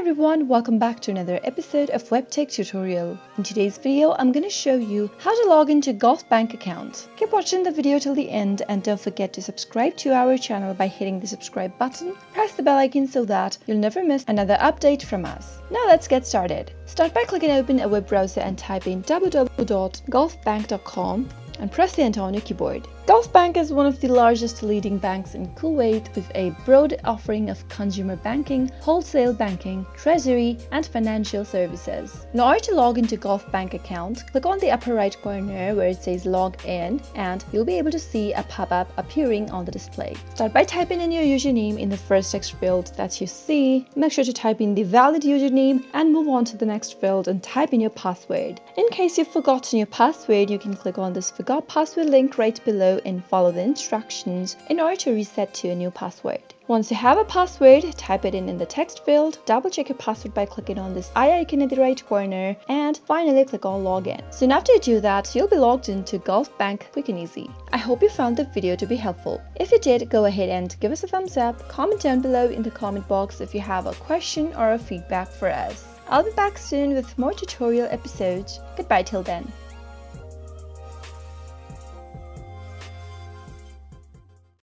everyone, welcome back to another episode of Webtech Tutorial. In today's video, I'm going to show you how to log into Golf Bank account. Keep watching the video till the end and don't forget to subscribe to our channel by hitting the subscribe button. Press the bell icon so that you'll never miss another update from us. Now let's get started. Start by clicking open a web browser and type in www.golfbank.com and press the enter on your keyboard. Golf Bank is one of the largest leading banks in Kuwait with a broad offering of consumer banking, wholesale banking, treasury, and financial services. In order to log into Golf Bank account, click on the upper right corner where it says log in and you'll be able to see a pop-up appearing on the display. Start by typing in your username in the first text field that you see. Make sure to type in the valid username and move on to the next field and type in your password. In case you've forgotten your password, you can click on this forgot password link right below and follow the instructions in order to reset to a new password. Once you have a password, type it in the text field, double check your password by clicking on this eye icon at the right corner, and finally click on login. Soon after you do that, you'll be logged into Golf Bank quick and easy. I hope you found the video to be helpful. If you did, go ahead and give us a thumbs up, comment down below in the comment box if you have a question or a feedback for us. I'll be back soon with more tutorial episodes. Goodbye till then.